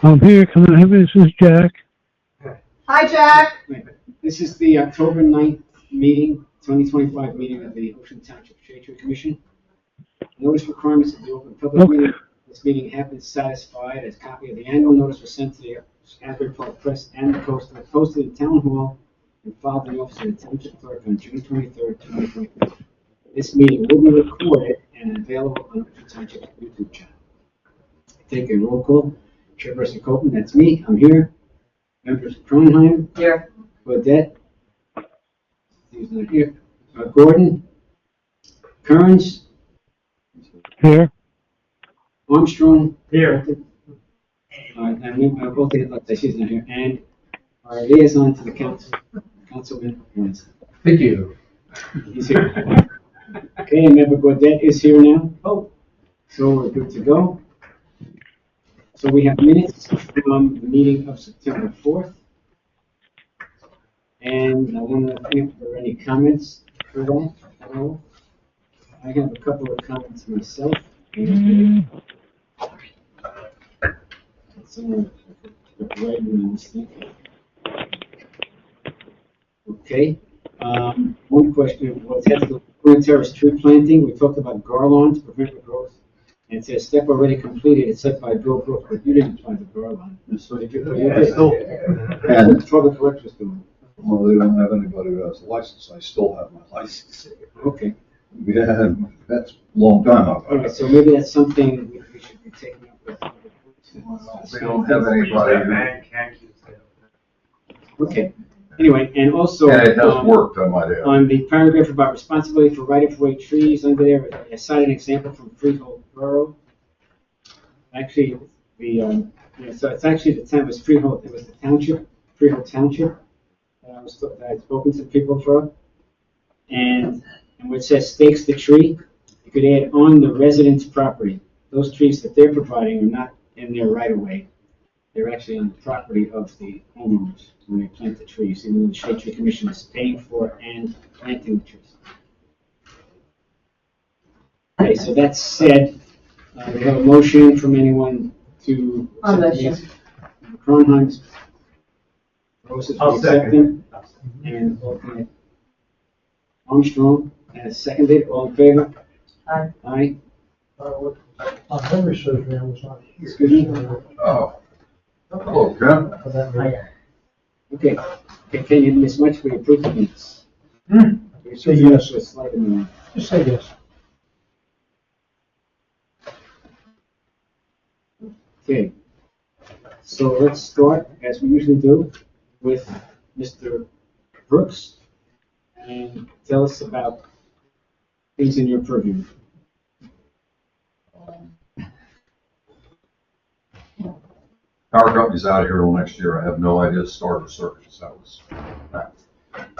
I'm here. Can I have it? This is Jack. Hi, Jack. This is the October 9th meeting, 2025 meeting of the Ocean Township Shade Tree Commission. Notice requirements of the open public meeting. This meeting has been satisfied as copy of the annual notice was sent to the Asbury Park Press and the Coast, posted in Town Hall and filed in the office of the Township Clerk on June 23rd, 2025. This meeting will be recorded and available on the Ocean Township YouTube channel. Take a roll call. Chairperson Copeland, that's me. I'm here. Members Kronheim. Here. Bodette. He's not here. Gordon. Kearns. Here. Armstrong. Here. And both of the she's not here. And our liaison to the council, Councilman Kearns. Thank you. He's here. Okay, and Member Bodette is here now. Oh. So we're good to go. So we have minutes from the meeting of September 4th. And I want to think if there are any comments for that at all. I have a couple of comments myself. Okay. One question was the Green Terrace tree planting. We talked about garland to prevent the growth. And it says step already completed, it's set by Bill Brooks, but you didn't plant the garland. So did you? And Public Works was doing. well, they don't have anybody who has a license. I still have my license. Okay. Yeah, that's a long time All ago. right, so maybe that's something we should be taking up with Public Works. We don't have anybody Okay. Anyway, and also. who, and it has worked, I might add. On the paragraph about responsibility for right-of-way trees, under there, I cited an example from Freehold Borough. Actually, so it's actually the town, was Freehold, it was the township, Freehold Township, that I'd spoken to people for. And where it says stakes the tree, you could add on the resident's property. Those trees that they're providing are not in their right-of-way. They're actually on the property of the homeowners when they plant the trees, even though the Shade Tree Commission is paying for and planting the trees. Okay, so that said, we have a motion from anyone to. Kronheim's. I'll second. And alternate Armstrong has seconded. All in favor? Aye. Aye. My memory serves me, I was not here. Excuse me? Oh, hello, Ken. For that meeting. Okay. Okay, can you miss much for your proof of minutes? Say yes. With slight amendment. Just say yes. Okay, so let's start, as we usually do, with Mr. Brooks, and tell us about things in your purview. Power company's out of here till next year. I have no idea the start of service. That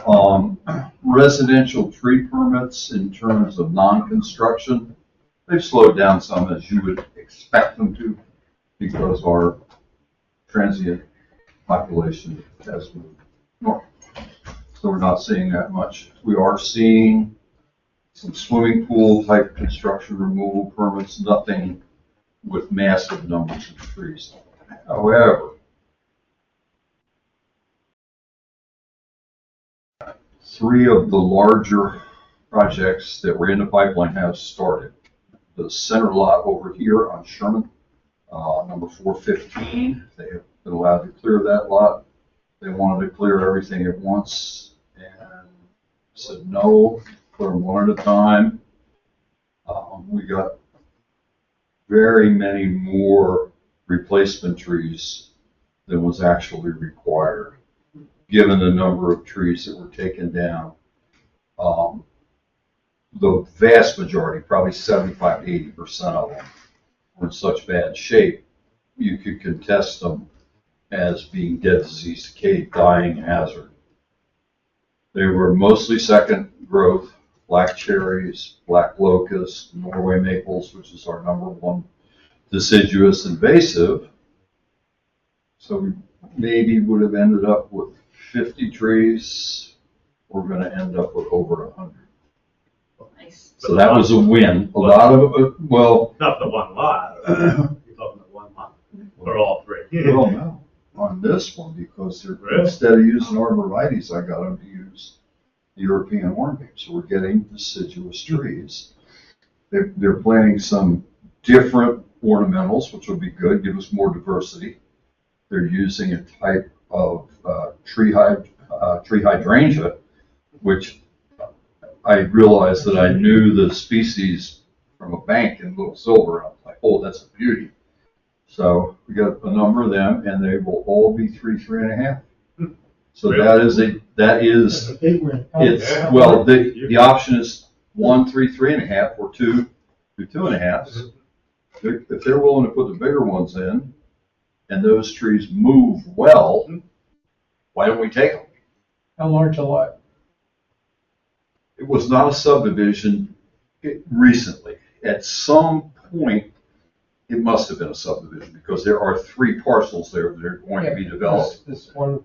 was residential tree permits in terms of non-construction, they've slowed down some, as you would expect them to, because our transient population has moved north. So we're not seeing that much. We are seeing some swimming pool type construction removal permits, nothing with massive numbers of trees. However, three of the larger projects that were in the pipeline have started. The center lot over here on Sherman, number 415, they have been allowed to clear that lot. They wanted to clear everything at once and said no, clear them one at a time. We got very many more replacement trees than was actually required, given the number of trees that were taken down. The vast majority, probably 75 to 80% of them, were in such bad shape, you could contest them as being dead, disease, decayed, dying hazard. They were mostly second growth, black cherries, black locusts, Norway maples, which is our number one deciduous invasive. So we maybe would have ended up with 50 trees. We're going to end up with over 100. Nice. So that was a win. A lot of it, well, Not the one lot. You're talking about one lot, or all three. Well, no, on this one, because Really? instead of using arborvitaes, I got them to use the European hornbeam. So we're getting deciduous trees. They're planting some different ornamentals, which will be good, give us more diversity. They're using a type of tree hydrangea, which I realized that I knew the species from a bank in Little Silver. I was like, oh, that's a beauty. So we got a number of them, and they will all be 3.5. So Really? that is That's a big one. it's Yeah. well the option is 1, 3, 3.5, or 2, 2.5. If they're willing to put the bigger ones in, and those trees move well, why don't we take them? How large a lot? It was not a subdivision recently. At some point, it must have been a subdivision because there are 3 parcels there that are going to be developed. This one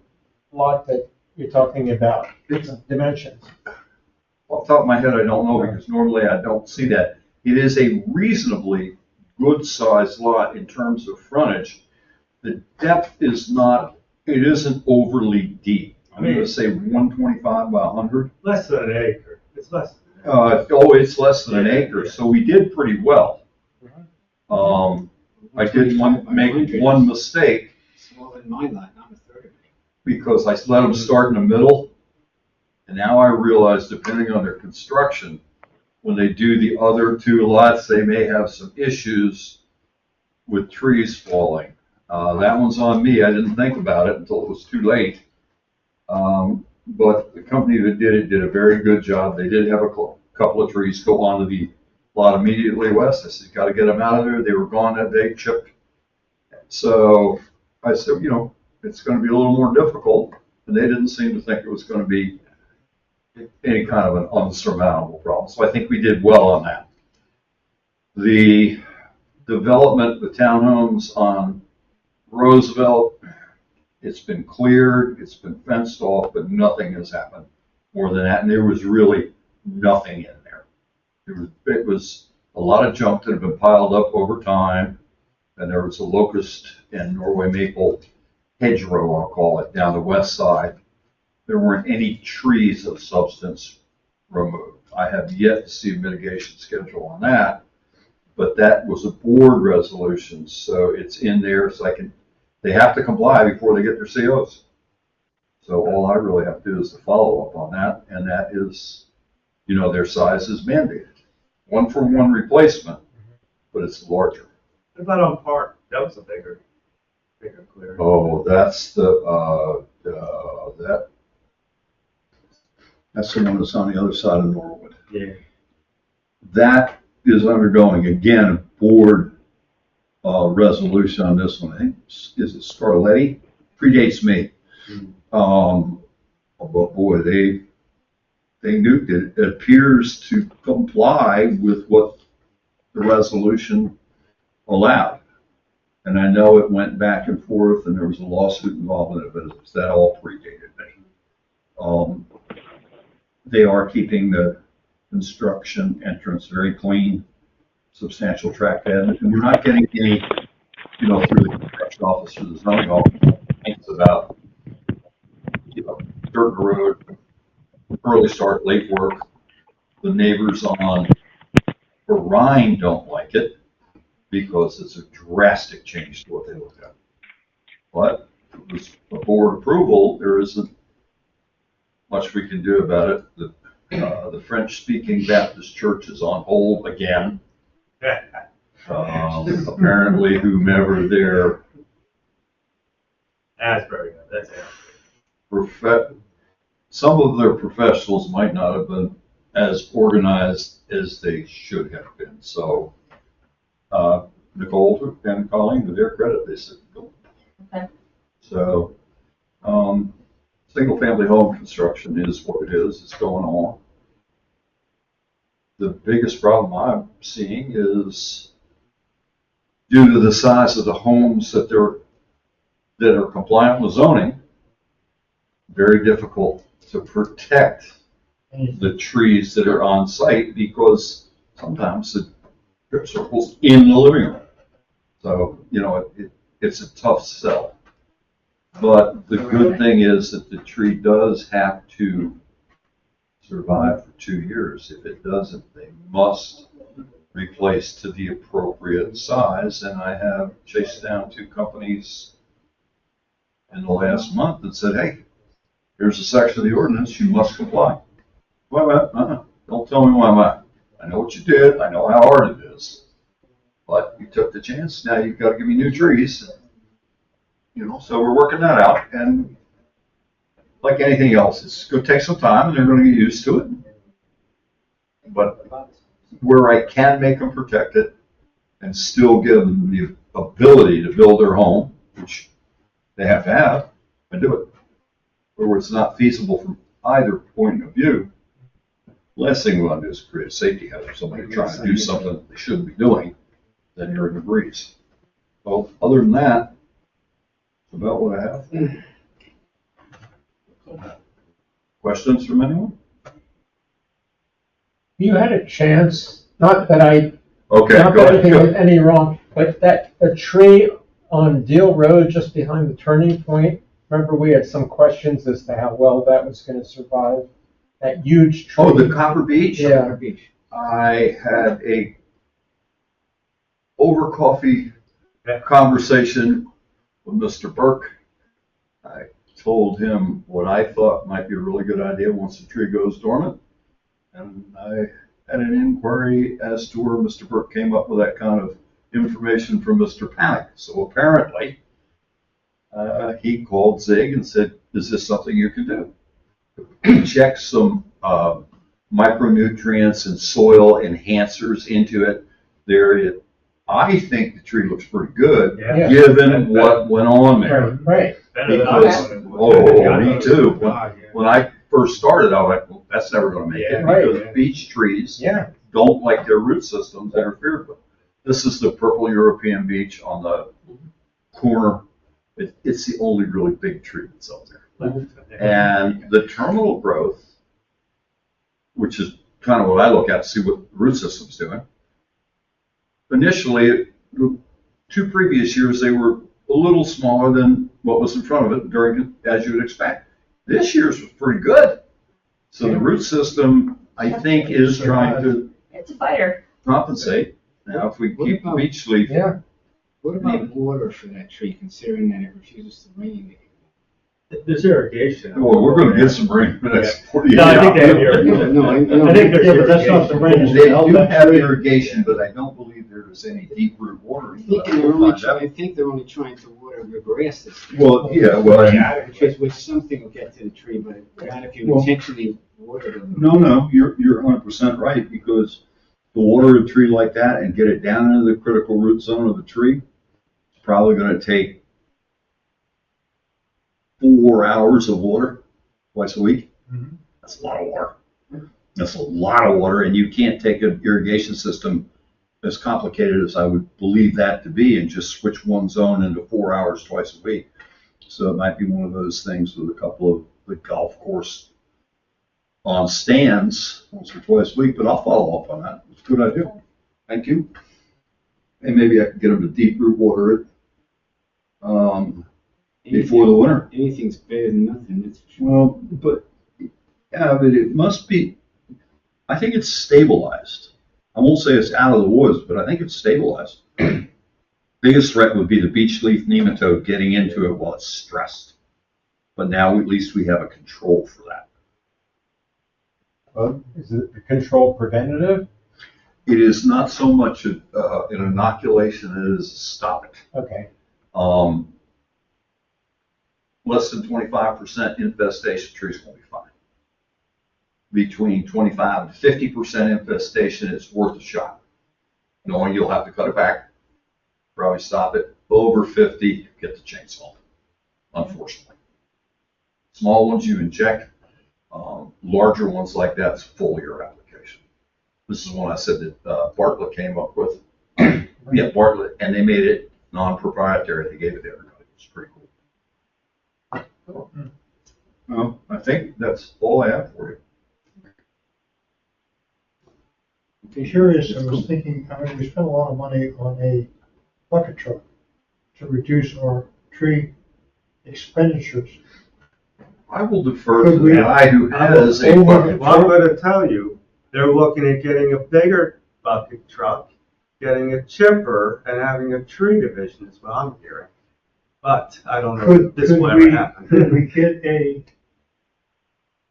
lot that you're talking about, It's, dimensions. off the top of my head, I don't know because normally I don't see that. It is a reasonably good sized lot in terms of frontage. The depth is not, it isn't overly deep. I'm going to say 125 by 100. Less than an acre. It's less. It's less than an acre, so we did pretty well. I did make one mistake Smaller than my lot, not a third of it. because I let them start in the middle. And now I realize, depending on their construction, when they do the other 2 lots, they may have some issues with trees falling. That one's on me. I didn't think about it until it was too late. But the company that did it did a very good job. They did have a couple of trees go onto the lot immediately west. I said, got to get them out of there. They were gone that day, chipped. So I said, it's going to be a little more difficult. And they didn't seem to think it was going to be any kind of an unsurmountable problem. So I think we did well on that. The development, the townhomes on Roosevelt, it's been cleared, it's been fenced off, but nothing has happened more than that. And there was really nothing in there. It was a lot of junk that had been piled up over time. And there was a locust and Norway maple hedgerow, I'll call it, down the west side. There weren't any trees of substance removed. I have yet to see a mitigation schedule on that, but that was a board resolution, so it's in there, so they have to comply before they get their COs. So all I really have to do is to follow up on that, and that is, their size is mandated. 1-for-1 replacement, but it's larger. What about on Park? That was a bigger clearing. Oh, that's that's the one that's on the other side of Norwood. Yeah. That is undergoing, again, board resolution on this one. I think, is it Scarletti? Predates me. But boy, they nuked it. It appears to comply with what the resolution allowed. And I know it went back and forth and there was a lawsuit involved in it, but that all predated me. They are keeping the construction entrance very clean, substantial track pad, and we're not getting any, through the construction office or the zoning office, complaints about, dirt road, early start, late work. The neighbors on Rhine don't like it because it's a drastic change to what they look at. But with a board approval, there isn't much we can do about it. The French-speaking Baptist church is on hold again. Apparently, whomever their Asbury, that's it. some of their professionals might not have been as organized as they should have been. So, Nicole and Colleen, to their credit, they said, go. Okay. So, single-family home construction is what it is. It's going on. The biggest problem I'm seeing is due to the size of the homes that are compliant with zoning, very difficult to protect the trees that are on site because sometimes the drip circle's in the living room. So, it's a tough sell. But the good thing is that the tree does have to survive for 2 years. If it doesn't, they must replace to the appropriate size. And I have chased down 2 companies in the last month that said, hey, here's a section of the ordinance, you must comply. Well, don't tell me why not. I know what you did, I know how hard it is. But you took the chance, now you've got to give me new trees. So we're working that out, and like anything else, it's going to take some time, and they're going to get used to it. But where I can make them protect it and still give them the ability to build their home, which they have to have, and do it. But where it's not feasible from either point of view, last thing we want to do is create a safety hazard. Somebody trying to do something that they shouldn't be doing, then you're in the breeze. So other than that, that's about what I have. Questions from anyone? You had a chance, not that I, Okay, not go that ahead. anything was any wrong, but that, a tree on Deal Road just behind the turning point, remember we had some questions as to how well that was gonna survive? That huge tree. Oh, the Copper Beach? Yeah. Beach. I had a over coffee conversation with Mr. Burke. I told him what I thought might be a really good idea once the tree goes dormant. And I had an inquiry as to where Mr. Burke came up with that kind of information from Mr. Panic. So apparently, he called Zig and said, is this something you can do? He checked some micronutrients and soil enhancers into it. I think the tree looks pretty good, Yeah. given what went on there. Right, Because, me too. When I first started, I was like, well, that's never going to make it, Right. because beech trees yeah, don't like their root systems interfered with. This is the purple European beech on the corner. It's the only really big tree that's out there. And the terminal growth, which is kind of what I look at to see what the root system's doing. Initially, 2 previous years, they were a little smaller than what was in front of it as you would expect. This year's was pretty good. So the root system, I think, is trying to It's a fighter. compensate. Now, if we keep the beech leaf, yeah. What about water for that tree, considering that it refuses to rain? There's irrigation. well, we're going to get some rain for the next 40 No, I think they have years. irrigation. No, I know. I think there's Yeah, but that's not the rain. irrigation. They do have irrigation, but I don't believe there's any deep root water. I think they're only trying to water the grass this year. Well, yeah, well, Yeah. Which something will get to the tree, but not if you Well, intentionally water it. no, you're 100% right, because to water a tree like that and get it down into the critical root zone of the tree, it's probably going to take 4 hours of water twice a week. Mhm. That's a lot of water. That's a lot of water, and you can't take an irrigation system as complicated as I would believe that to be and just switch one zone into 4 hours twice a week. So it might be one of those things with a couple of the golf course on stands once or twice a week, but I'll follow up on that. It's a good idea. Thank you. And maybe I can get them to deep root water it before the winter. Anything's better than nothing, that's for sure. Well, but, yeah, but it must be, I think it's stabilized. I won't say it's out of the woods, but I think it's stabilized. Biggest threat would be the beech leaf nematode getting into it while it's stressed. But now at least we have a control for that. Well, is it the control preventative? It is not so much an inoculation as it is a stop it. Okay, Less than 25% infestation, trees will be fine. Between 25 to 50% infestation, it's worth a shot. Knowing you'll have to cut it back, probably stop it. Over 50, get the chainsaw, unfortunately. Small ones you inject, larger ones like that's foliar application. This is one I said that Bartlett came up with. Yeah, Bartlett, and they made it non-proprietary. They gave it to everybody. It's pretty cool. Well, I think that's all I have for you. Curious, I was thinking, I mean, we spent a lot of money on a bucket truck. to reduce our tree expenditures. I will defer Could to we- the guy who has a Over- bucket Well, I'm truck. gonna tell you, they're looking at getting a bigger bucket truck, getting a chipper, and having a tree division is what I'm hearing. But I don't know if this will ever Could happen. we get a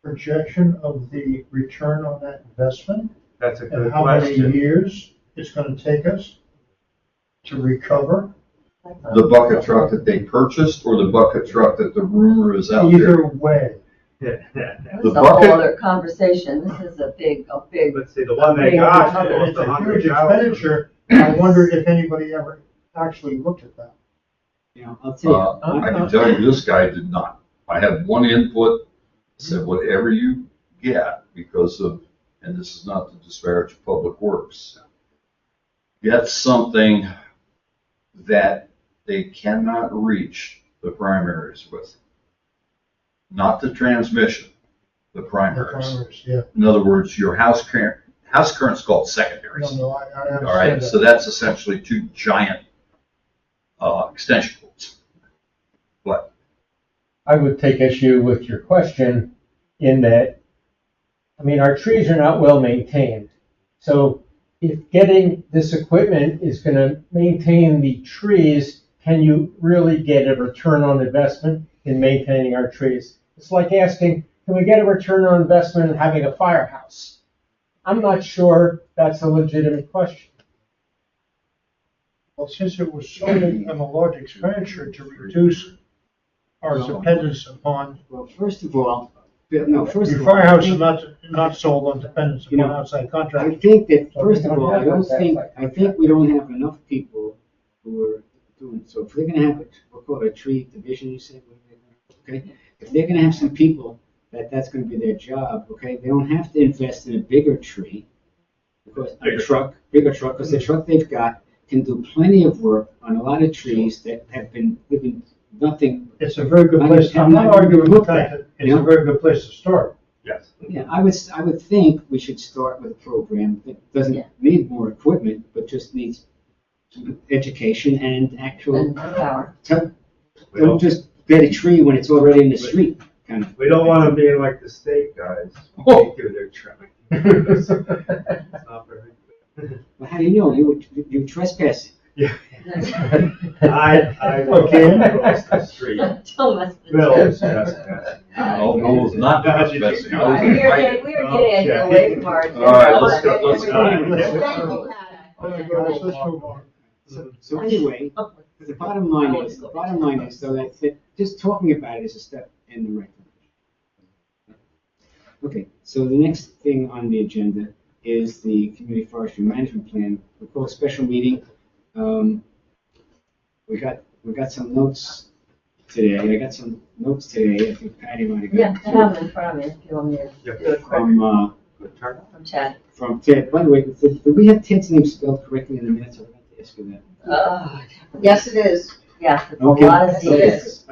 projection of the return on that investment? That's a good And how many question. years it's gonna take us to recover? The bucket truck that they purchased or the bucket truck that the rumor is out there? Either way. That's The a whole bucket- other conversation. This is a big, Let's see, the one they got was It's a huge 100,000. expenditure. I wonder if anybody ever actually looked at that. You know, I'll tell you. I can tell you, this guy did not. I had one input, said whatever you get because of, and this is not to disparage Public Works, get something that they cannot reach the primaries with. Not the transmission, the The primaries. primaries, yeah. In other words, your house current's called secondaries. No, I All right, understand so that. that's essentially two giant extension cords. But I would take issue with your question in that, I mean, our trees are not well maintained. So if getting this equipment is going to maintain the trees, can you really get a return on investment in maintaining our trees? It's like asking, can we get a return on investment in having a firehouse? I'm not sure that's a legitimate question. Well, since it was so big and a large expenditure to reduce our dependence upon, Well, first of all, no, first your of all. firehouse is not sold on dependence You know, upon outside I contractors. think that, So first we of don't all, I have don't that think, like- I think we don't have enough people who are doing, so if they're gonna have, we'll call it a tree division, you said, okay? If they're gonna have some people that's gonna be their job, okay, they don't have to invest in a bigger tree. Because a truck, bigger truck, because the truck they've got can do plenty of work on a lot of trees that have been living nothing. It's a very good I place, I'm not haven't arguing with looked the at fact it, that you it's a know? very good place to start. Yes. Yeah, I would think we should start with a program that doesn't Yeah. need more equipment, but just needs education and actual, And power. We don't don't, just get a tree when it's already in the street, kind of. we don't want them being like the state guys. They do their trimming. It's not very good. Well, how do you know? You trespassing. Yeah. I look Okay. across the street. Don't mess with Bill it. is just messing. no, no, it's not trespassing. I was We were invited. getting, we were getting Yeah. away from our. All right, let's go, let's go. Let's move on. So anyway, the bottom line is, so that just talking about it is a step in the right direction. Okay, so the next thing on the agenda is the community forestry management plan. We call a special meeting. We got some notes today. I got some notes today. I think Patty might have Yeah, got I have them in front of me if you want me to Yep. do it quick Good turn. from Chad. from Ted. By the way, did we have Ted's name spelled correctly in the minutes? I forgot to ask you that. Yes, it is. Yes, it's a Okay. lot of so Z's.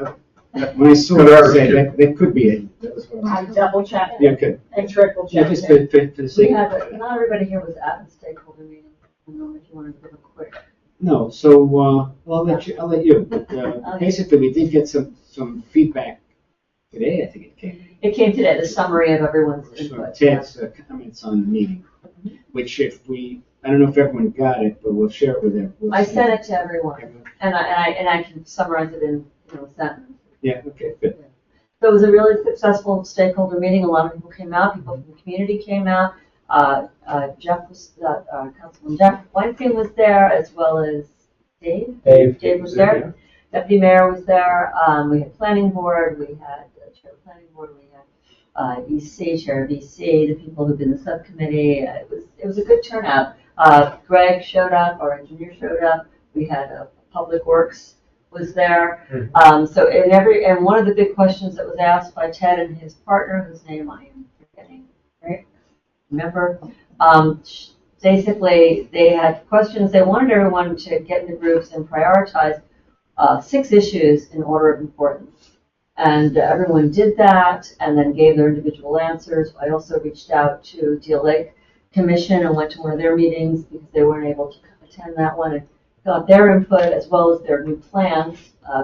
When I saw it, I said, that could be it. That was what I I was. double checked. Yeah, good. I triple Yeah, checked. just for the We sake. had, not everybody here was at the stakeholder meeting. I don't know if you want to give a quick. No, so, well, I'll let you, but, Okay. basically, we did get some feedback today, I think it came. It came today, the summary of everyone's From input. Ted's comments on the meeting, which if I don't know if everyone got it, but we'll share it with them. I sent it to everyone, and I can summarize it in, a sentence. Yeah, okay, good. So it was a really successful stakeholder meeting. A lot of people came out, people from the community came out. Councilman Jeff Weinstein was there, as well as Dave. Dave was there. Deputy Mayor was there. We had planning board, we had chair of planning board, we had EC, chair of EC, the people who've been in the subcommittee. It was a good turnout. Greg showed up, our engineer showed up. We had Public Works was there. And one of the big questions that was asked by Ted and his partner, whose name I am forgetting, right? Remember? Basically, they had questions. They wanted everyone to get into groups and prioritize 6 issues in order of importance. And everyone did that and then gave their individual answers. I also reached out to Deal Lake Commission and went to one of their meetings because they weren't able to attend that one. And got their input as well as their new plans,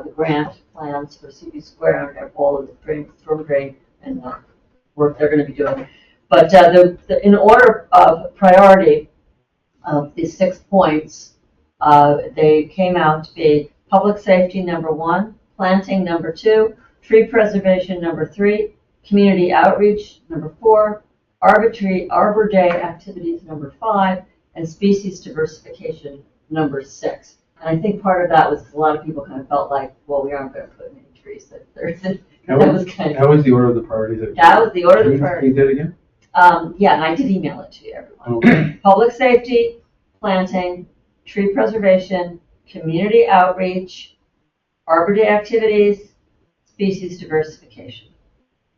the grant plans for CB Square and all of the storm drain and work they're going to be doing. But in order of priority of these 6 points, they came out to be public safety number 1, planting number 2, tree preservation number 3, community outreach number 4, Arbor Day activities number 5, and species diversification number 6. And I think part of that was a lot of people kind of felt like, well, we aren't going to put many trees. That was the order of the priorities. That was the order of the priorities. Can you do that again? Yeah, and I did email it to everyone. Okay. Public safety, planting, tree preservation, community outreach, Arbor Day activities, species diversification.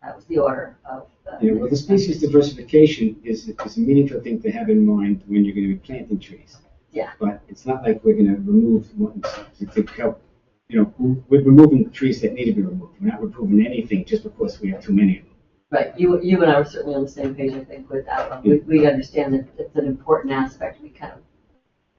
That was the order of Yeah, well, the species diversification is a meaningful thing to have in mind when you're going to be planting trees. Yeah. But it's not like we're going to remove ones to help, we're removing trees that need to be removed. We're not removing anything just because we have too many of them. Right, you and I were certainly on the same page, I think, with that one. We understand that it's an important aspect. We kind of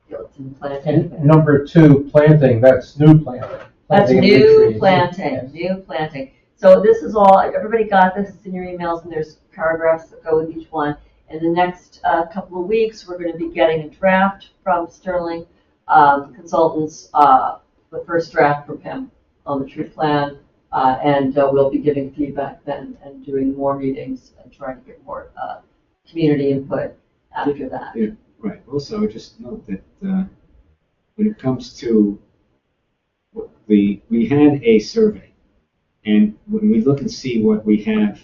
feel it's in planting. And number 2, planting, that's new planting. That's Planting of new trees. planting, Yes. new planting. So this is all, everybody got this, it's in your emails, and there's paragraphs that go with each one. In the next couple of weeks, we're going to be getting a draft from Sterling Consultants, the first draft from him on the tree plan, and we'll be giving feedback then and doing more meetings and trying to get more community input after that. Yeah, right. Also, just note that when it comes to we had a survey, and when we look and see what we have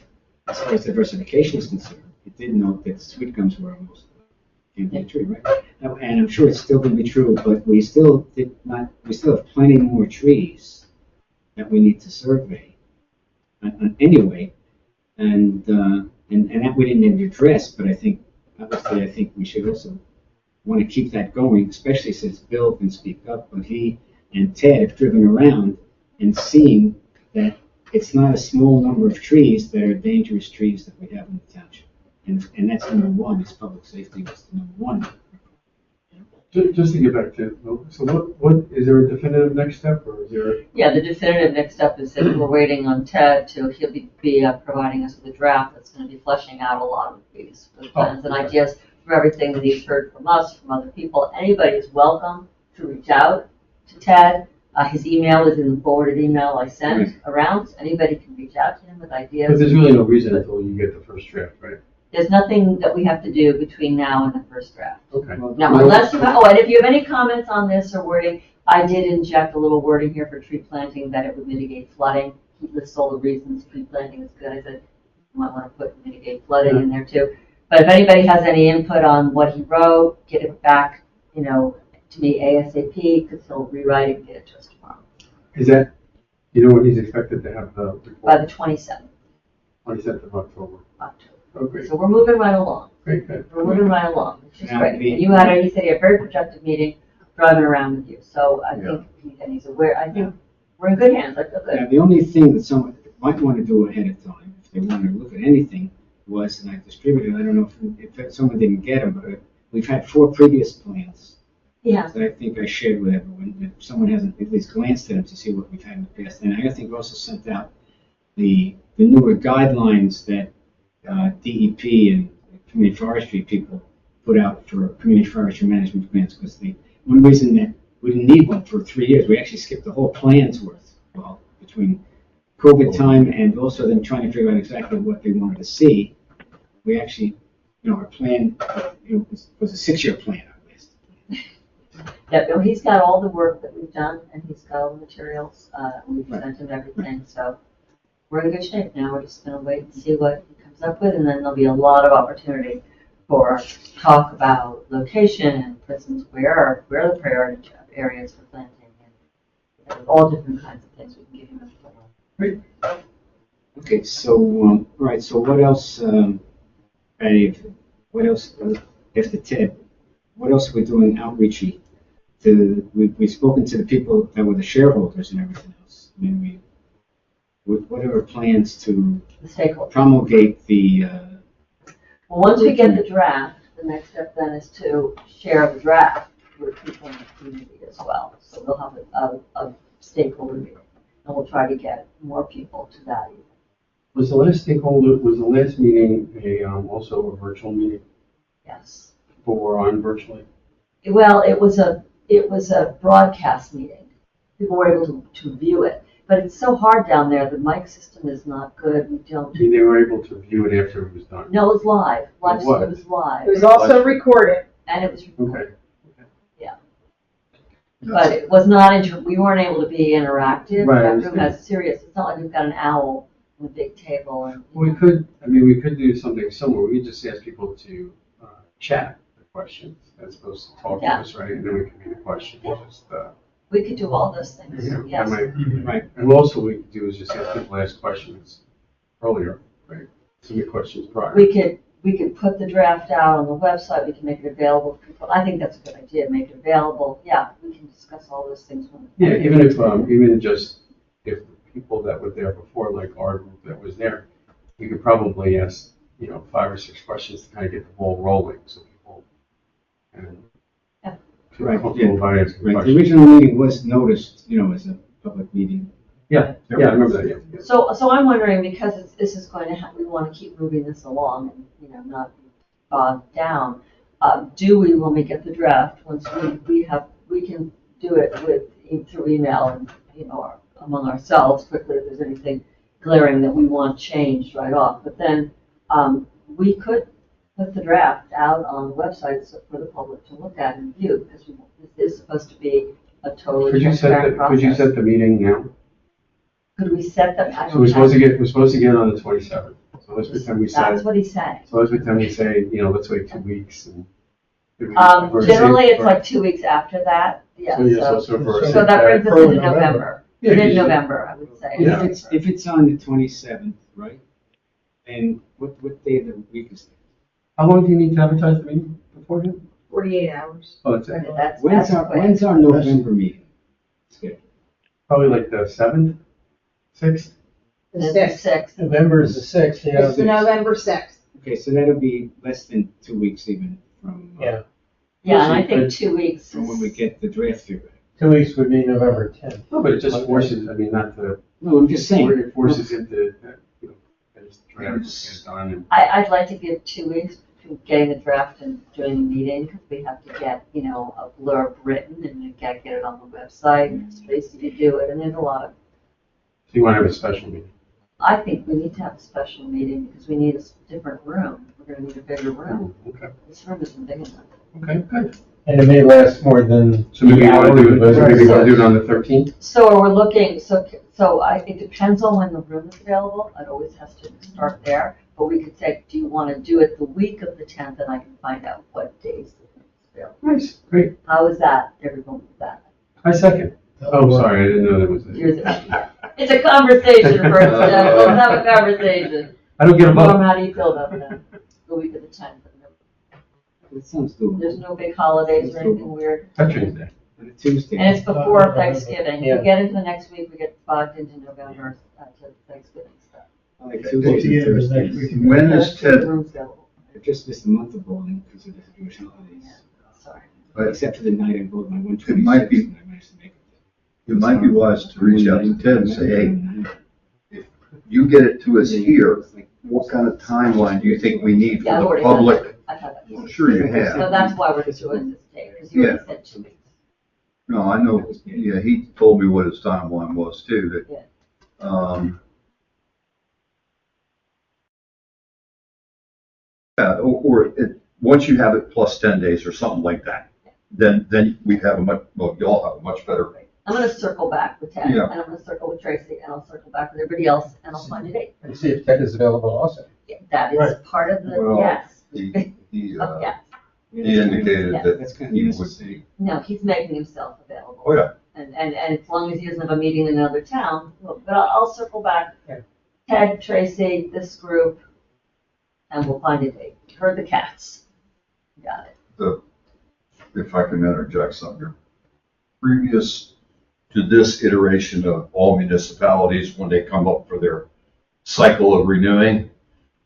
as far as diversification is concerned, it did note that sweet gums were almost in the tree, right? And I'm sure it's still going to be true, but we still have plenty more trees that we need to survey anyway, and that we didn't address, but I think we should also want to keep that going, especially since Bill can speak up, but he and Ted have driven around and seen that it's not a small number of trees that are dangerous trees that we have in the township. And that's number 1, is public safety was number 1. Just to get back to, so what is there a definitive next step, or is there? Yeah, the definitive next step is that we're waiting on Ted he'll be providing us with a draft that's going to be fleshing out a lot of these plans and ideas from everything that he's heard from us, from other people. Anybody is welcome to reach out to Ted. His email is in the forwarded email I sent around. So anybody can reach out to him with ideas. But there's really no reason until you get the first draft, right? There's nothing that we have to do between now and the first draft. Okay. No, unless you and if you have any comments on this or wording, I did inject a little wording here for tree planting that it would mitigate flooding. He lists all the reasons tree planting is good. I said you might want to put mitigate flooding in there too. But if anybody has any input on what he wrote, get it back, to me ASAP, because he'll rewrite it and get it to us tomorrow. Is that, when he's expected to have the By report? the 27th 27th of October. October. Oh, great. So we're moving right along. Great, good. We're moving right along, which is Now, great. And you said you had a very productive meeting driving around with you. So I think he's aware. I think we're in good hands. I feel good. Now, the only thing that someone might want to do ahead of time, if they want to look at anything, was, and I distributed, I don't know if someone didn't get them, but we've had 4 previous plans Yeah. that I think I shared with everyone. If someone hasn't at least glanced at them to see what we've had in the past. And I think we also sent out the newer guidelines that DEP and community forestry people put out for community forestry management plans, because one reason that we didn't need one for 3 years, we actually skipped the whole plan's worth. Well, between COVID time and also them trying to figure out exactly what they wanted to see, we actually, our plan was a 6-year plan. Yeah, no, he's got all the work that we've done, and he's got all the materials. We've sent him everything, so we're in good shape now. We're just going to wait and see what he comes up with, and then there'll be a lot of opportunity for talk about location and, for instance, where are the priority areas for planting, and all different kinds of things we can give him info on. Great. Okay, so all right. So what else, Patty? What else after Ted? What else are we doing outreachy? We've spoken to the people that were the shareholders and everything else. I mean, what are our plans to The stakeholders. promulgate the? Well, once we get the draft, the next step then is to share the draft with people in the community as well. So we'll have a stakeholder meeting, and we'll try to get more people to that. Was the last meeting also a virtual meeting? Yes. People were on virtually? Well, it was a broadcast meeting. People were able to view it, but it's so hard down there. The mic system is not good. We don't. I mean, they were able to view it after it was done? No, it was live. Live. It was? It was live. It was also recorded. And it was recorded. Okay. But it was not, we weren't able to be interactive. Right, I That room understand. has serious, it's not like we've got an owl and a big table and. We could do something similar. We could just ask people to chat the questions as opposed to talk to Yeah. us, right? And then we can read the question. Yeah. Just, We could do all those things, that yes. right. And also we could do is just have people ask questions earlier, right? Submit questions prior. We could put the draft out on the website, we can make it available for people. I think that's a good idea, make it available. Yeah, we can discuss all those things when. Yeah, even just if the people that were there before, like our group that was there, we could probably ask, 5 or 6 questions to kind of get the ball rolling, so people can Yeah. feel Right, comfortable about asking Right, the questions. original meeting was noticed, as a public meeting. Yeah, I remember that, yeah. So I'm wondering, because this is going to we want to keep moving this along and, not bogged down. Do we, when we get the draft, once we can do it through email and, or among ourselves quickly if there's anything glaring that we want changed right off. But then, we could put the draft out on the website for the public to look at and view, because this is supposed to be a totally transparent process. Could you set the meeting now? Could we set them? I So don't we're supposed to have- get it on the 27th. So let's pretend we That's said, what he said. let's wait 2 weeks and. or say- Generally, it's like 2 weeks after that, yeah, So for a- so that brings us Early into November, Yeah, you should- mid-November, I would say. Yeah. If it's on the 27th, right? And what day of the week is that? How long do you need to advertise the meeting beforehand? 48 hours. Oh, that's it. That's When's quick. our November meeting scheduled? Probably like the 7th, 6th? The It's the 6th. 6th. November is the 6th, yeah. It's November 6th. Okay, so that'll be less than 2 weeks even from, Yeah. Yeah, and I think 2 weeks from when we is, get the draft through. 2 weeks would be November 10th. No, but it just forces, not to, No, I'm just saying. it forces it to, finish the draft, get done and. I'd like to give 2 weeks between getting the draft and doing the meeting, because we have to get, a blurb written, and you gotta get it on the website, and space to do it, and there's a lot of, So you want to have a special meeting? I think we need to have a special meeting, because we need a different room, we're gonna need a bigger room. Okay, This room isn't big enough. okay, good. And it may last more than. So maybe you want to do it, Right. maybe you want to do it on the 13th? So we're looking, it depends on when the room is available, it always has to start there, but we could say, do you want to do it the week of the 10th, and I can find out what days the room is available. Nice, great. How is that, everyone with that? I second. Oh, sorry, I didn't know there was Here's a. It's a conversation first, let's have a conversation. I don't get a Norm, vote. how do you feel about that, the week of the 10th? That sounds doable. There's no big holidays or anything weird, Veterans Day. On a Tuesday. and it's before Thanksgiving, Yeah. we get into the next week, we get bogged into November, to Thanksgiving stuff. I like What's Tuesdays the and end of next Thursdays. week? When is The Ted, room's available. I just missed a month of bowling because of the Jewish holidays. Sorry. but Except for the night I bowled my 126 It might be- and I managed to make it. it might be wise to reach out to Ted and say, hey, you get it to us here, what kind of timeline do you think we need for Yeah, I've the already done public? that. I've had that. Well, sure you So have. that's why we're doing this date, because you already said 2 weeks. No, I know, yeah, he told me what his timeline was too, Yeah. that, yeah, or it, once you have it plus 10 days or something like that, then we have y'all have a much better. I'm gonna circle back with Ted, Yeah. and I'm gonna circle with Tracy, and I'll circle back with everybody else, and I'll find a date. And see if Ted is available also. Yeah, that is Right. part of the, Well, yes, He oh, yes. he indicated Yeah. that That's kind of he would necessary. be, No, he's making himself available. oh yeah, And as long as he doesn't have a meeting in another town, but I'll circle back. Yeah. Ted, Tracy, this group, and we'll find a date. Heard the cats. Got it. If I can interject something. Previous to this iteration of all municipalities, when they come up for their cycle of renewing,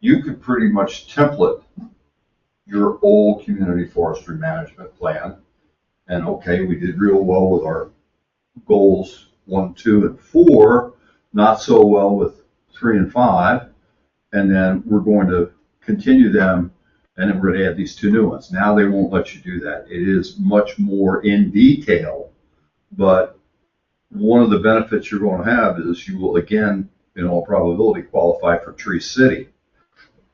you could pretty much template your old community forestry management plan And okay, we did real well with our goals 1, 2, and 4, not so well with 3 and 5. And then we're going to continue them, and then we're going to add these 2 new ones. Now they won't let you do that. It is much more in detail, but one of the benefits you're going to have is you will, again, in all probability, qualify for Tree City,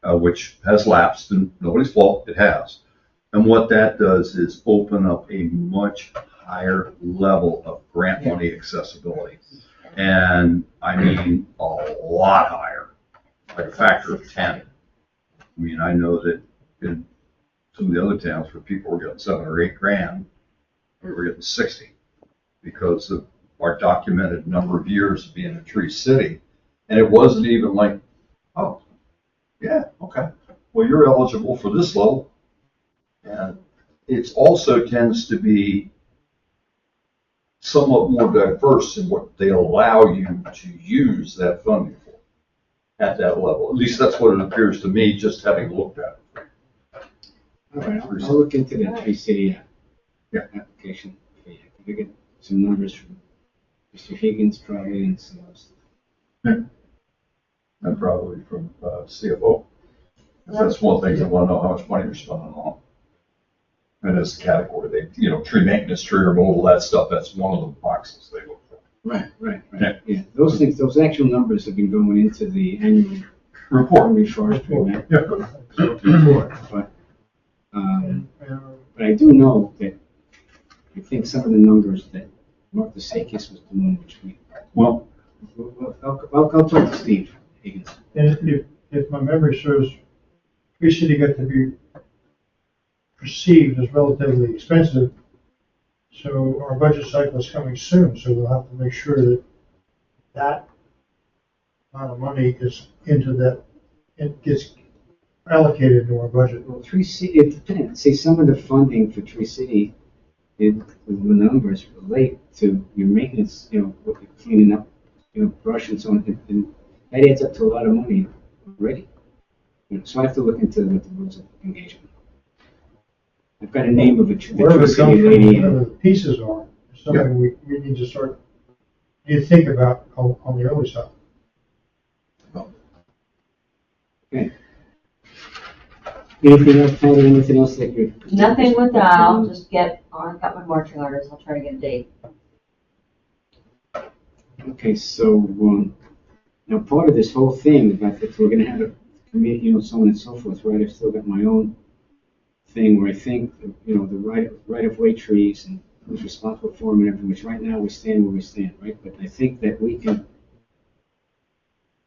which has lapsed, and nobody's fault, it has. And what that does is open up a much higher level of grant money accessibility. And I mean a lot higher, like a factor of 10. I mean, I know that in some of the other towns where people were getting 7 or 8 grand, we were getting 60 because of our documented number of years of being a Tree City. And it wasn't even like, oh, yeah, okay, well, you're eligible for this level. And it also tends to be somewhat more diverse in what they allow you to use that funding for at that level. At least that's what it appears to me, just having looked at it. All right, I'll look into the Tree City application. I think I get some numbers from Mr. Higgins probably and some others. And probably from CFO. That's one thing they want to know how much money you're spending on. And as a category, they, tree maintenance, tree removal, that stuff, that's one of the boxes they look for. Right. Yeah, those things, those actual numbers have been going into the annual Report. reforestry Yeah. report. But I do know that I think some of the numbers that Mark DeSakis was doing, which I'll talk to Steve Higgins. And if my memory serves, Tree City got to be perceived as relatively expensive. So our budget cycle is coming soon, so we'll have to make sure that that amount of money is into that, it gets allocated into our budget. Well, Tree City, it depends. See, some of the funding for Tree City, the numbers relate to your maintenance, what you're cleaning up, brush and so on, and that adds up to a lot of money already. So I have to look into what the rules of engagement. I've got a name of a Tree City lady. Whatever the pieces are, is something we need to think about on the early side. Okay. Anything else, Patty? Anything else that you're? Nothing with that, I'll just I've got my marching orders, I'll try to get a date. Okay, so, now part of this whole thing, about if we're gonna have a committee, so on and so forth, right, I've still got my own thing where I think, the right-of-way trees and who's responsible for them and everything, which right now we stand where we stand, right? But I think that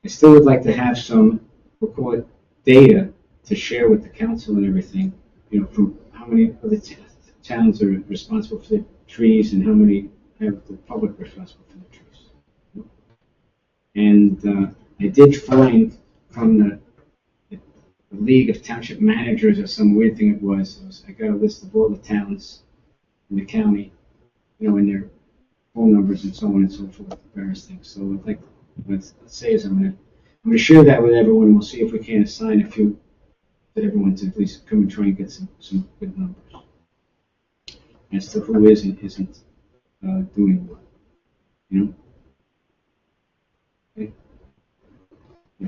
I still would like to have some, we'll call it data to share with the council and everything, from how many of the towns are responsible for the trees and how many have the public responsible for the trees. And I did find from the League of Township Managers, or some weird thing it was, I got a list of all the towns in the county, and their phone numbers and so on and so forth, various things. So I'd like, let's say is I'm gonna share that with everyone. We'll see if we can assign a few that everyone to at least come and try and get some good numbers as to who is and isn't doing what, Okay.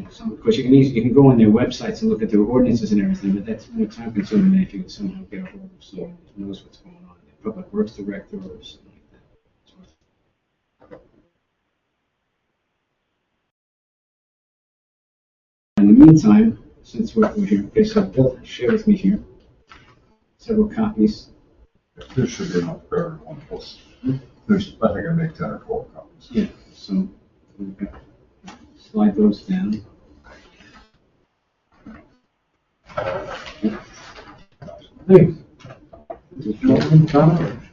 So, of course, you can go on their websites and look at their ordinances and everything, but that's more time consuming than if you could somehow get a hold of someone who knows what's going on, the public works director or something like that. In the meantime, since we're here, okay, so Bill shared with me here several copies. There should be enough for everyone. There's, I think I make 10 or 12 copies. Yeah, so we've got, slide those down. Please.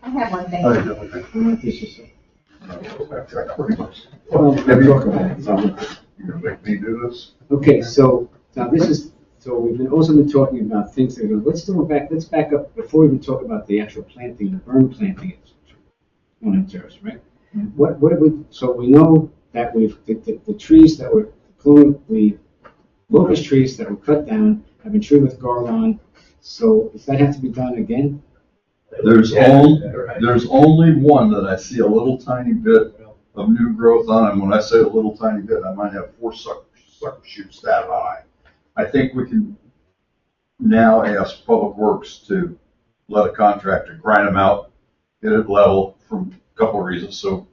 I have one thing. You're gonna make me do this? Okay, so now we've also been talking about things that are going, let's back up before we even talk about the actual planting, the burn planting on in terrace, right? So we know that the trees that were, the locust trees that were cut down have been treated with garland. So does that have to be done again? There's Yeah, only, right. there's only one that I see a little tiny bit of new growth on, and when I say a little tiny bit, I might have 4 sucker shoots that high. I think we can now ask Public Works to let a contractor grind them out, get it level from a couple of reasons, so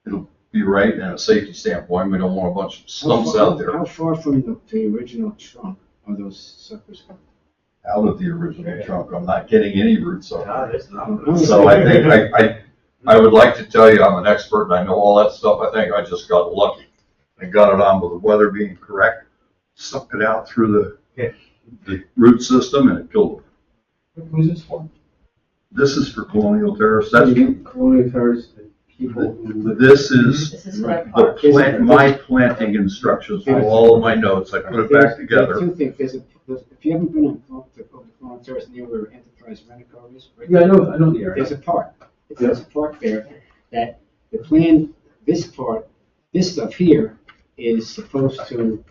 it'll be right, and a safety standpoint, we don't want a bunch of stumps out there. How far from the original trunk are those suckers coming? Out of the original trunk, I'm not getting any roots on No, it. there's not. So I think, I would like to tell you I'm an expert and I know all that stuff. I think I just got lucky and got it on with the weather being correct, sucked it out through the root system and it killed it. Who's this for? This is for Colonial Terrace. That's, Colonial Terrace, the people who live. this is This is their the part. plant, my planting instructions for all of my notes. I put it back together. Two things, if you haven't been on Colonial Terrace near where Enterprise Rent-A-Car is, right? Yeah, I know the area. There's a park. There's a park there that the plan, this part, this stuff here is supposed to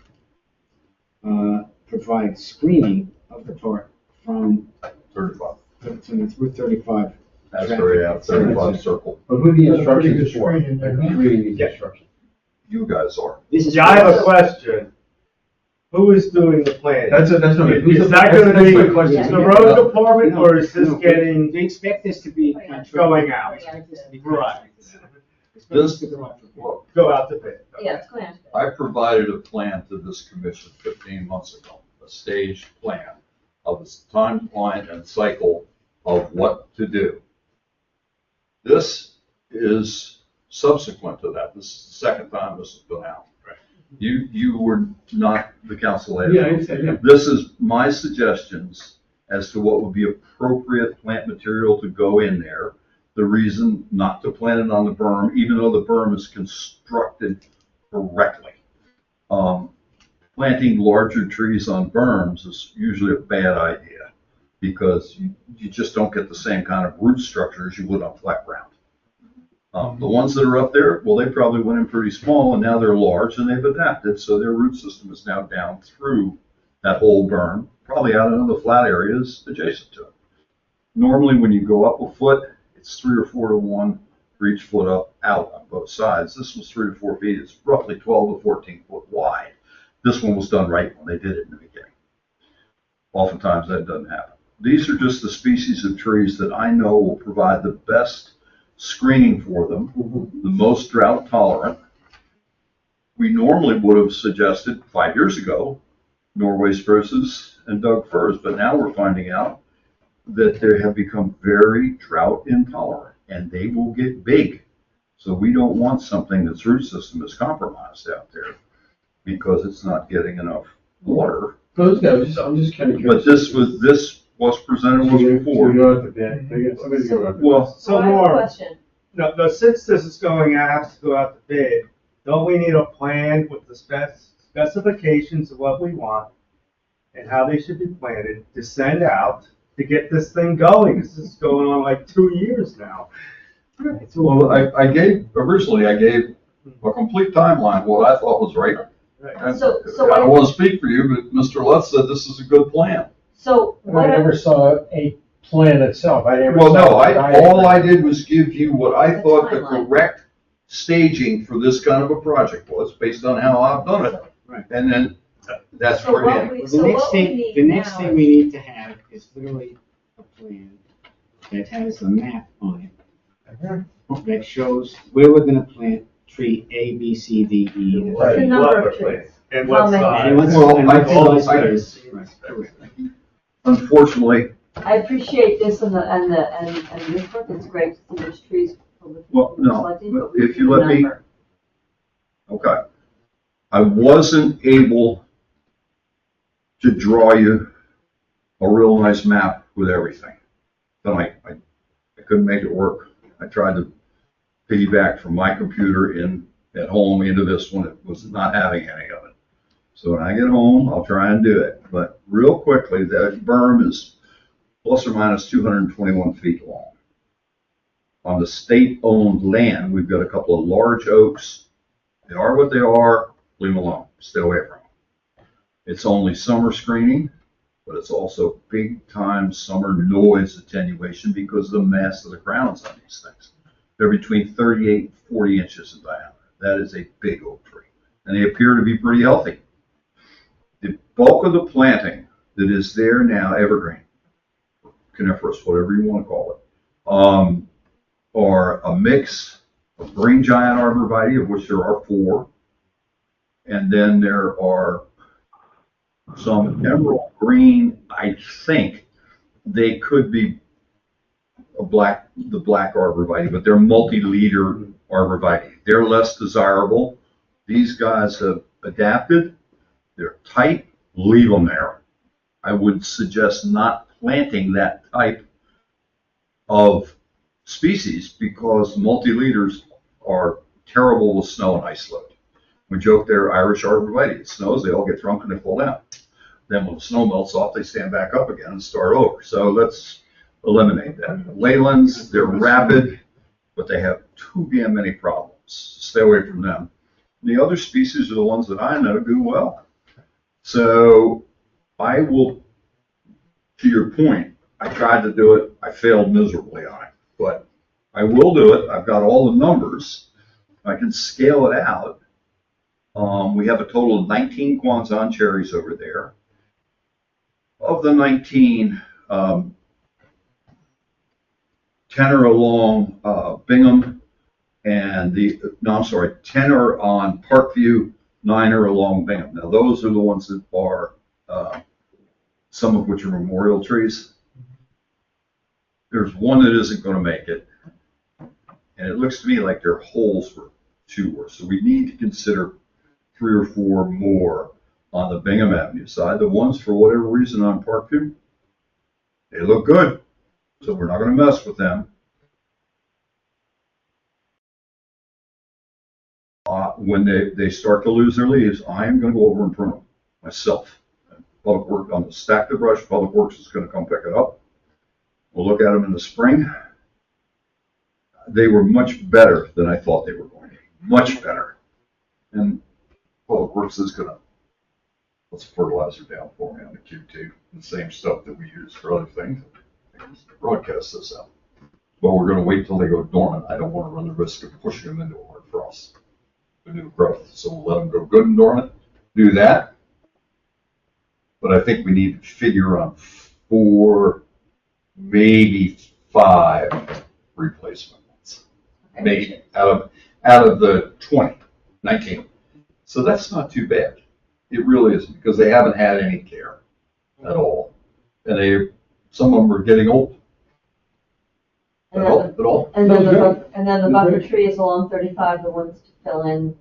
provide screening of the park from 35. the Route 35. That's where you have 35 circle. But who are the That's a pretty instructions good for? screening there, Like, who's huh? reading these instructions? You guys are. This is. Yeah, I have a question. Who is doing the planning? That's not. Is that gonna be my question. the road department or is this getting, They expect this to be. Going out? Right. This- to go out for bid. Well, go out to bid? Yeah, it's going to. I provided a plan to this commission 15 months ago, a staged plan of the timeline and cycle of what to do. This is subsequent to that. This is the second time this has been out. Right. You were not the council head. Yeah, I understand, yeah. This is my suggestions as to what would be appropriate plant material to go in there. The reason not to plant it on the berm, even though the berm is constructed correctly. Planting larger trees on berms is usually a bad idea because you just don't get the same kind of root structure as you would on flat ground. The ones that are up there, well, they probably went in pretty small and now they're large and they've adapted, so their root system is now down through that whole berm, probably out into the flat areas adjacent to it. Normally, when you go up a foot, it's 3 or 4 to 1 for each foot up out on both sides. This was 3 to 4 feet. It's roughly 12 to 14 foot wide. This one was done right when they did it in the beginning. Oftentimes that doesn't happen. These are just the species of trees that I know will provide the best screening for them, the most drought tolerant. We normally would have suggested 5 years ago Norway spruces and Doug firs, but now we're finding out that they have become very drought intolerant and they will get big. So we don't want something that's root system is compromised out there because it's not getting enough water. Those guys, I'm just kind of But curious. this was presented once before. You're at the bid. Somebody's going out the bid. Well, So I have a Mark, question. no, since this is going out, has to go out to bid, don't we need a plan with the specifications of what we want and how they should be planted to send out to get this thing going? This is going on like 2 years now. well, originally I gave a complete timeline, what I thought was right. And So I don't want to speak for you, but Mr. Lutz said this is a good plan. So I what, never saw a plan itself. I never Well, saw. no, a diagram. all I did was give you what I The thought the timeline. correct staging for this kind of a project was, based on how I've done it. Right. And then that's so where what it we, Well, so what we need the next now thing is- we need to have is literally a plan that has a map on it that shows where we're gonna plant tree A, B, C, D, E. and F. What's the number of What trees? And How what many? size? And what's, Well, and I what told- size it is. Right, correct. Unfortunately, I appreciate this and this work, it's great to see those trees. Well, no, selecting, but we if need you a let me- number. okay, I wasn't able to draw you a real nice map with everything. Tonight, I couldn't make it work. I tried to piggyback from my computer at home into this one. It was not having any of it. So when I get home, I'll try and do it. But real quickly, that berm is plus or minus 221 feet long. On the state-owned land, we've got a couple of large oaks. They are what they are. Leave them alone. Stay away from them. It's only summer screening. but it's also big time summer noise attenuation because of the mass of the crowns on these things. They're between 38 and 40 inches in diameter. That is a big oak tree, and they appear to be pretty healthy. The bulk of the planting that is there now, evergreen, coniferous, whatever you want to call it, are a mix of green giant arborvitae, of which there are 4, and then there are some emerald green. I think they could be the black arborvitae, but they're multi-leader arborvitae. They're less desirable. These guys have adapted. They're tight. Leave them there. I would suggest not planting that type of species because multi-leaders are terrible with snow and ice load. We joke they're Irish arborvitae. It snows, they all get drunk and they fall down. Then when the snow melts off, they stand back up again and start over. So let's eliminate that. Leylands, they're rapid, but they have too damn many problems. Stay away from them. The other species are the ones that I know do well. So I will, to your point, I tried to do it. I failed miserably on it, but I will do it. I've got all the numbers. I can scale it out. We have a total of 19 Kwanzan cherries over there. Of the 19, 10 are along Bingham, and 10 are on Parkview, 9 are along Bingham. Now those are the ones that are, some of which are memorial trees. There's one that isn't going to make it, and it looks to me like their holes were too worse. So we need to consider 3 or 4 more on the Bingham Avenue side. The ones, for whatever reason, on Parkview, they look good, so we're not going to mess with them. When they start to lose their leaves, I am going to go over and prune them myself. Public Works, on the stack the brush, Public Works is going to come pick it up. We'll look at them in the spring. They were much better than I thought they were going to be. Much better. And Public Works is going to put some fertilizer down for me on the Q2. The same stuff that we use for other things. Broadcast this out. But we're going to wait till they go dormant. I don't want to run the risk of pushing them into a hard frost. The new growth. So we'll let them go good and dormant. Do that. But I think we need to figure on 4, maybe 5 replacement ones. Maybe out of the 19. So that's not too bad. It really isn't, because they haven't had any care at all. And some of them are getting old. And then the buffer trees along 35, the ones to fill in.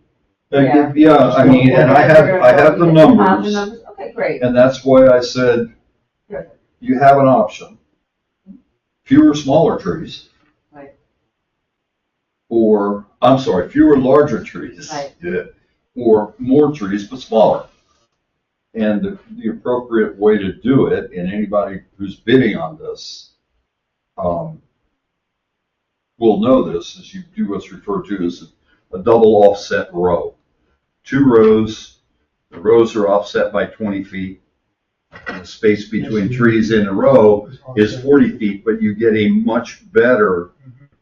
Yeah, I mean, and I have the numbers. Okay, great. And that's why I said, you have an option. Fewer smaller trees. Right. Or, I'm sorry, fewer larger trees. Right. Yeah. Or more trees, but smaller. And the appropriate way to do it, and anybody who's bidding on this will know this, is you do what's referred to as a double offset row. 2 rows, the rows are offset by 20 feet. And the space between trees in a row is 40 feet, but you get a much better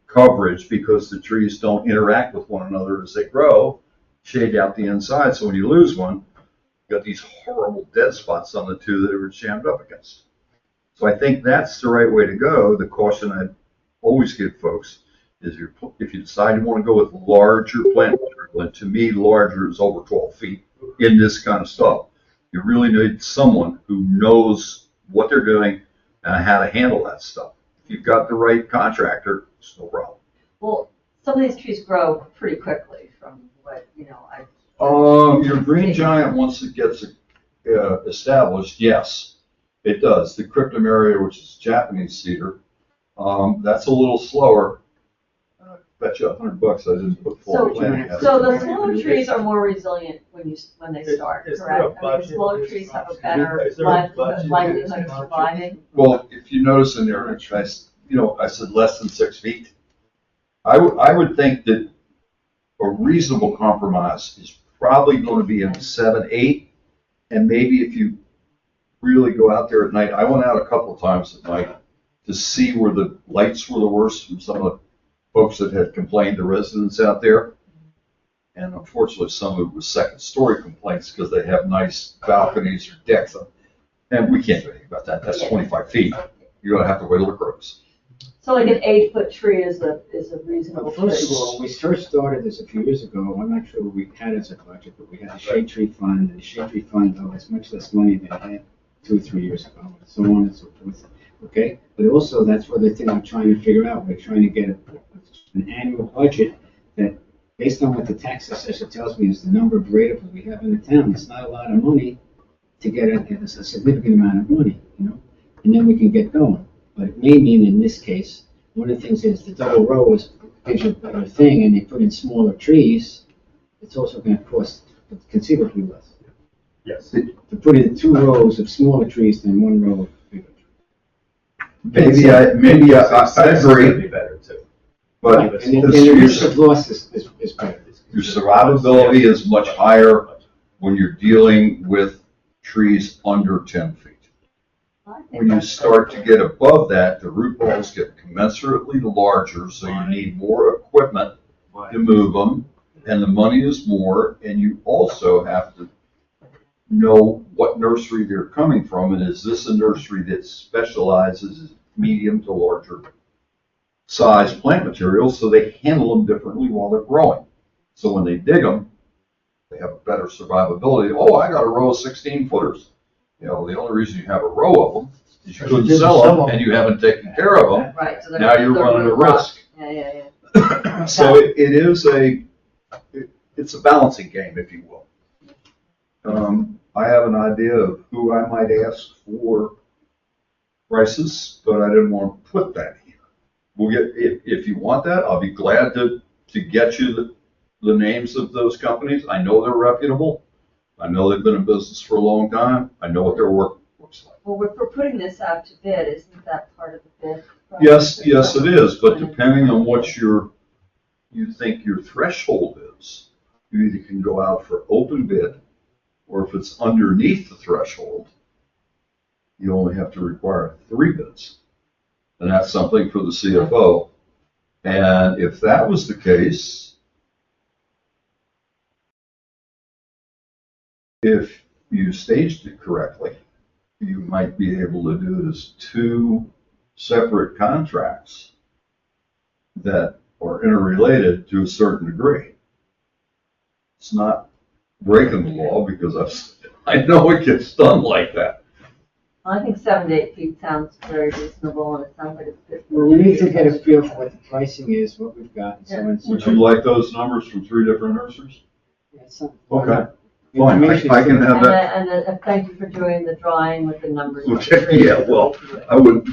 coverage because the trees don't interact with one another as they grow, shade out the inside. So when you lose one, you've got these horrible dead spots on the 2 that are jammed up against. So I think that's the right way to go. The caution I always give folks is if you decide you want to go with larger plant material, and to me larger is over 12 feet in this kind of stuff, you really need someone who knows what they're doing and how to handle that stuff. If you've got the right contractor, it's no problem. Well, some of these trees grow pretty quickly from what, Your green giant, once it gets established, yes, it does. The cryptomeria, which is Japanese cedar, that's a little slower. I bet you $100 I didn't put full planting. So the smaller trees are more resilient when they start, correct? I mean, the smaller trees have a better likelihood of surviving. Well, if you notice in there, I said less than 6 feet. I would think that a reasonable compromise is probably going to be in 7, 8, and maybe if you really go out there at night. I went out a couple of times at night to see where the lights were the worst from some of the folks that had complained, the residents out there. And unfortunately, some of it was second-story complaints because they have nice balconies or decks. And we can't do anything about that. That's 25 feet. You're gonna have to wait till it grows. So like an 8-foot tree is a reasonable Well, tree. first of all, when we first started this a few years ago, I'm not sure what we had as a budget, but we had a shade tree fund, and the shade tree fund, though, has much less money than it had 2 or 3 years ago, and so on and so forth. Okay, but also, that's what the thing I'm trying to figure out, we're trying to get an annual budget that, based on what the tax assessor tells me is the number of ratables we have in the town, it's not a lot of money to get a significant amount of money, you know, and then we can get going. But it may mean in this case, one of the things is the double row is gives you a better thing, and they put in smaller trees, it's also gonna cost considerably less. Yes. To put in 2 rows of smaller trees than 1 row of bigger trees. Maybe I Success is gonna agree, be better too. but And the risk of loss is better. Your survivability is much higher when you're dealing with trees under 10 feet. I think When you that's start to get above that, the root balls get commensurately larger, so you need more equipment to move them, and the money is more, and you also have to know what nursery they're coming from, and is this a nursery that specializes in medium to larger size plant materials, so they handle them differently while they're growing. So when they dig them, they have better survivability. Oh, I got a row of 16 footers. You know, the only reason you have a row of them is you couldn't sell them and you haven't taken care of them. right, so they're. Now you're they're running a rough. risk. Yeah. So it is it's a balancing game, if you will. I have an idea of who I might ask for prices, but I didn't want to put that here. We'll get, if you want that, I'll be glad to get you the names of those companies. I know they're reputable. I know they've been in business for a long time. I know what their work looks like. Well, we're putting this out to bid, isn't that part of the bid? Yes, it is, but depending on what you think your threshold is, you either can go out for open bid, or if it's underneath the threshold, you only have to require 3 bids. And that's something for the CFO. And if that was the case, if you staged it correctly, you might be able to do it as 2 separate contracts that are interrelated to a certain degree. It's not breaking the law because I know it gets done like that. I think 7 to 8 feet sounds very reasonable, and it sounds like it's good. Well, we need to get a feel for what the pricing is, what we've got, and so on and so Would forth. you like those numbers from 3 different nurseries? Yeah, some- Okay. The Fine, information I is can good. have that. And thank you for doing the drawing with the numbers. Okay, yeah, well,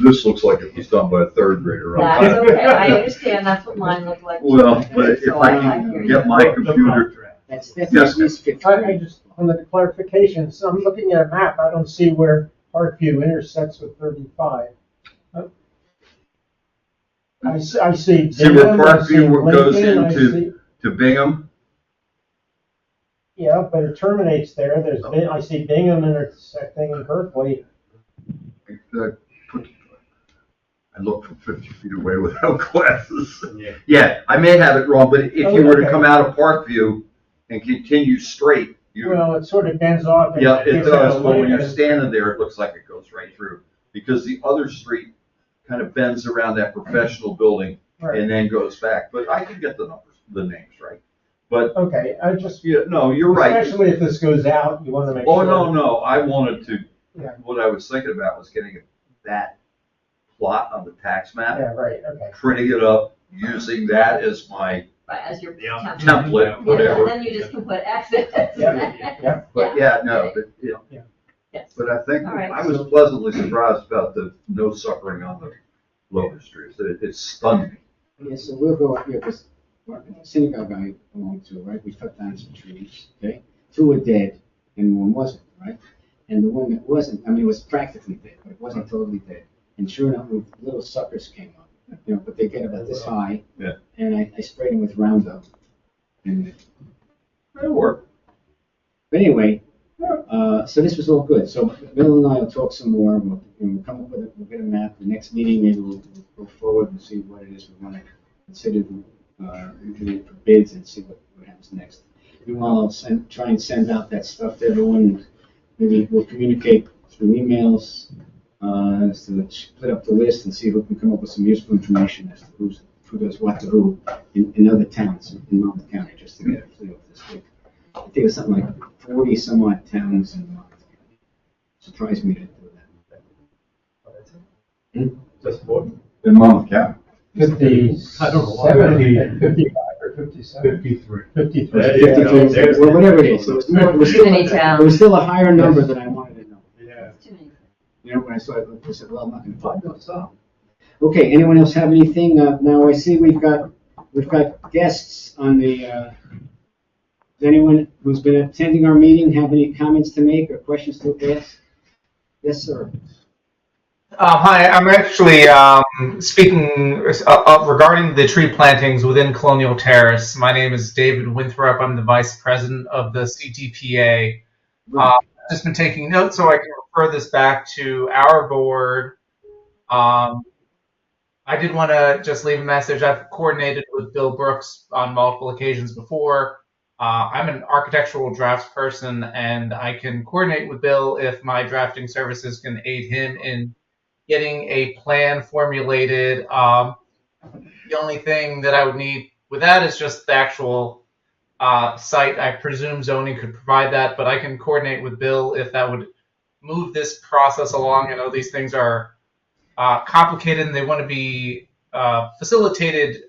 this looks like it was done by a 3rd grader. That's okay, I understand, that's what mine looked like. Well, but if So I hear can you. get my computer, That's definitely Yes. at least 50. I just, on the clarification, so I'm looking at a map, I don't see where Parkview intersects with 35. I see. See where Bingham, I see Parkview goes Lincoln, I into- see- to Bingham, Yeah, but it terminates there, I see Bingham intersecting in Berkeley. I look from 50 feet away without glasses. Yeah, I may have it wrong, but if you were to Okay. come out of Parkview and continue straight, Well, it sort of bends off. and yeah, it gives does, a but when you're Lincoln. standing there, it looks like it goes right through. Because the other street kind of bends around that professional building Right. and then goes back, but I can get the numbers, the names right. But, Okay, I just, yeah, no, you're right. especially if this goes out, you want to make Oh, sure. no, I wanted to, Yeah. what I was thinking about was getting that plot on the tax map, Yeah, right, okay. printing it up, using that as my Right, as your template. template, Yeah, and whatever. then you just can put X's. Yeah. but yeah, no, but, you know, Yes. but I think, All right. I was pleasantly surprised about the no suffering on the locust trees. It stunned me. Yeah, so we'll go up here, because synagogue I belong to, right, we cut down some trees, okay? 2 were dead, and 1 wasn't, right? And the one that wasn't, I mean, it was practically dead, but it wasn't totally dead. And sure enough, little suckers came up, you know, but they get about this high. Yeah. And I sprayed them with Roundup. And, It worked. but anyway, So this was all good. So Bill and I will talk some more, and we'll come up with we'll get a map. The next meeting, maybe we'll go forward and see what it is we want to consider entering for bids and see what happens next. Meanwhile, I'll try and send out that stuff to everyone. Maybe we'll communicate through emails, to split up the list and see if we can come up with some useful information as to who does what to who in other towns in Monmouth County, just to get a feel of this. I think it's something like 40 some odd towns in Monmouth County. Surprised me to do that. Just what? In Monmouth County. 57, 55 or 57? 53. 53. There you go. There's Well, whatever it is, it was Too many towns. still a higher number than I wanted to know. Yeah. Too many. You know, when I saw it, I said, well, I'm not gonna find those out. Okay, anyone else have anything? Now I see we've got guests on the, does anyone who's been attending our meeting have any comments to make or questions to ask? Yes, sir. Hi, I'm actually speaking regarding the tree plantings within Colonial Terrace. My name is David Winthrop. I'm the Vice President of the CTPA. I've just been taking notes so I can refer this back to our board. I did want to just leave a message. I've coordinated with Bill Brooks on multiple occasions before. I'm an architectural drafts person, and I can coordinate with Bill if my drafting services can aid him in getting a plan formulated. The only thing that I would need with that is just the actual site. I presume zoning could provide that, but I can coordinate with Bill if that would move this process along. I know these things are complicated and they want to be facilitated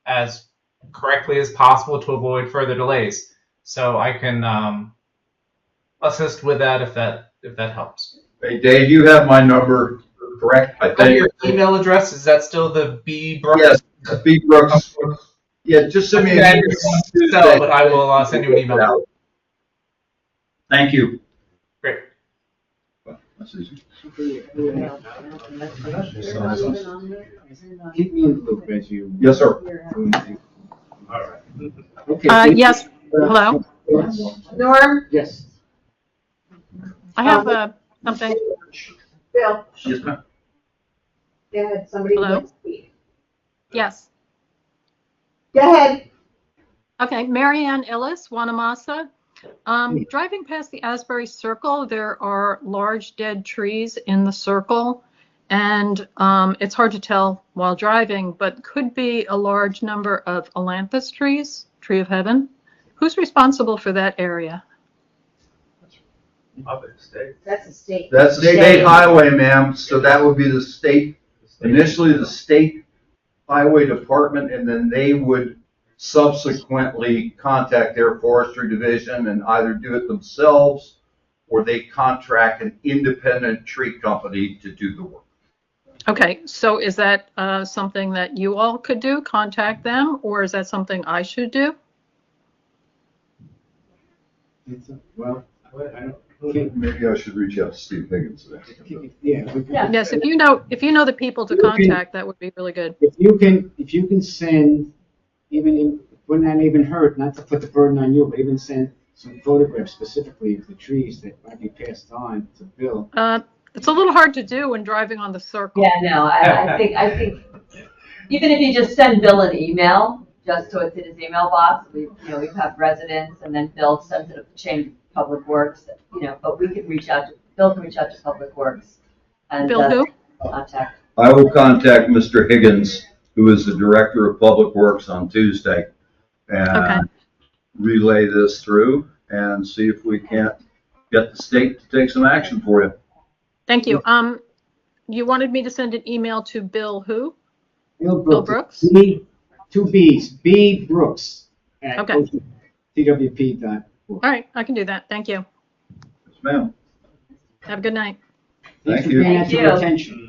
as correctly as possible to avoid further delays. So I can assist with that if that helps. Hey, Dave, you have my number, correct? I Oh, think. your email address, is that still the B Brooks? Yes, B Brooks. Yeah, just send me an Okay, email. so, but I will send you an email. Thank you. Great. That's easy. Keep me in the loop as you. Yes, sir. All right. Okay. Yes, hello. Norm, Yes. I have something. Bill, Yes, ma'am. go ahead, somebody Hello? wants to speak. Yes. Go ahead. Okay, Mary Ann Illis, Wanamassa. Driving past the Asbury Circle, there are large dead trees in the circle, and it's hard to tell while driving, but could be a large number of ailanthus trees, tree of heaven. Who's responsible for that area? Other states. That's a state. That's a state highway, ma'am, so that would be the state, initially the state highway department, and then they would subsequently contact their forestry division and either do it themselves or they contract an independent tree company to do the work. Okay, so is that something that you all could do, contact them, or is that something I should do? Well, I don't. Maybe I should reach out to Steve Higgins. Yeah. Yes, if you know the people to contact, that would be really good. If you can send, wouldn't that even hurt, not to put the burden on you, but even send some photographs specifically of the trees that might be passed on to Bill. It's a little hard to do when driving on the circle. Yeah, no, I think even if you just send Bill an email, just so it's in his email box, we have residents, and then Bill sends it up to Chamber of Public Works, but Bill can reach out to Public Works. And, Bill who? Contact. I will contact Mr. Higgins, who is the Director of Public Works, on Tuesday, and relay this through and see if we can't get the state to take some action for you. Thank you. You wanted me to send an email to Bill who? Bill Brooks? Two B's, B Brooks at Okay. twp.org. All right, I can do that. Thank you. Yes, ma'am. Have a good night. Thanks Thank for you. paying that to Thank our you. attention.